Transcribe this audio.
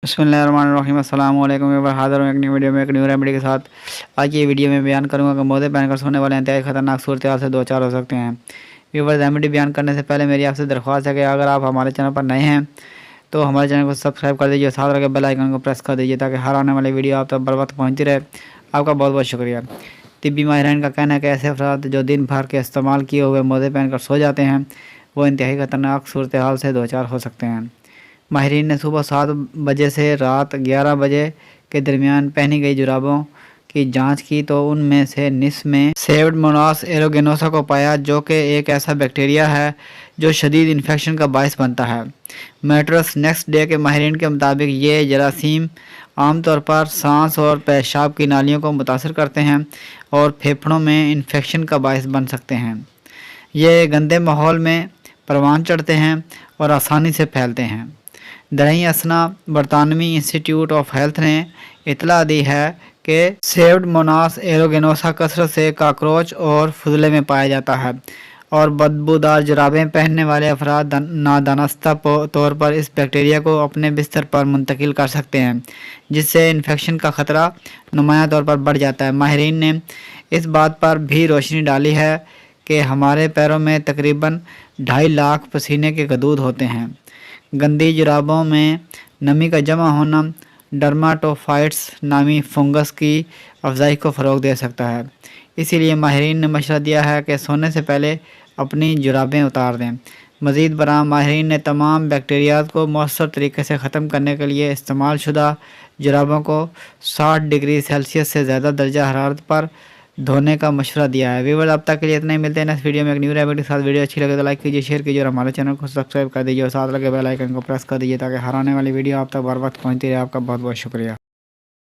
बिस्मिल्लाहिर्रहमानिर्रहीम अस्सलाम वालेकुम। मैं हाज़िर हूँ एक नई वीडियो में एक न्यू रेमेडी के साथ। आज की वीडियो में बयान करूँगा कि मोज़े पहनकर सोने वाले इंतहाई ख़तरनाक सूरत हाल से दो चार हो सकते हैं। व्यूअर्स, रेमेडी बयान करने से पहले मेरी आपसे दरख्वास्त है कि अगर आप हमारे चैनल पर नए हैं तो हमारे चैनल को सब्सक्राइब कर दीजिए, साथ लगे बेल आइकन को प्रेस कर दीजिए ताकि हर आने वाली वीडियो आप तक बर वक्त पहुँचती रहे। आपका बहुत बहुत शुक्रिया। तिब्बी माहिरीन का कहना है कि ऐसे अफराद जो दिन भर के इस्तेमाल किए हुए मोज़े पहनकर सो जाते हैं वो इंतहाई ख़तरनाक सूरत हाल से दो चार हो सकते हैं। माहिरीन ने सुबह 7 बजे से रात 11 बजे के दरमियान पहनी गई जुराबों की जांच की तो उनमें से निस्फ में सेवडमोनास एरोगेनोसा को पाया, जो कि एक ऐसा बैक्टीरिया है जो शदीद इन्फेक्शन का बायस बनता है। मैट्रेस नेक्स्ट डे के माहिरीन के मुताबिक ये जरासीम आमतौर पर सांस और पेशाब की नालियों को मुतासर करते हैं और फेफड़ों में इन्फेक्शन का बायस बन सकते हैं। ये गंदे माहौल में परवान चढ़ते हैं और आसानी से फैलते हैं। दरई असना बरतानवी इंस्टीट्यूट ऑफ हेल्थ ने इतला दी है कि सेवडमोनास एरोगेनोसा कसरत से काकरोच और फुजले में पाया जाता है और बदबूदार जुराबें पहनने वाले अफराद नादानस्ता तौर पर इस बैक्टीरिया को अपने बिस्तर पर मुंतकिल कर सकते हैं, जिससे इन्फेक्शन का ख़तरा नुमायां तौर पर बढ़ जाता है। माहिरीन ने इस बात पर भी रोशनी डाली है कि हमारे पैरों में तकरीबन 2.5 लाख पसीने के गदूद होते हैं। गंदी जुराबों में नमी का जमा होना डर्माटोफाइट्स नामी फंगस की अफजाइश को फ़रोग दे सकता है। इसीलिए माहिरीन ने मशवरा दिया है कि सोने से पहले अपनी जुराबें उतार दें। मज़ीद बराह माहिरीन ने तमाम बैक्टीरियाज़ को मौसर तरीके से ख़त्म करने के लिए इस्तेमाल शुदा जुराबों को 60 डिग्री सेल्सियस से ज़्यादा दर्जा हरारत पर धोने का मशवरा दिया है। व्यूअर्स, अब तक के लिए इतना ही। मिलते हैं नेक्स्ट वीडियो में एक न्यू रेमेडी के साथ। वीडियो अच्छी लगे तो लाइक कीजिए, शेयर कीजिए और हमारे चैनल को सब्सक्राइब कर दीजिए और साथ लगे बेल आइकन को प्रेस कर दीजिए ताकि हर आने वाली वीडियो आप तक बर वक्त पहुँचती रहे। आपका बहुत बहुत शुक्रिया।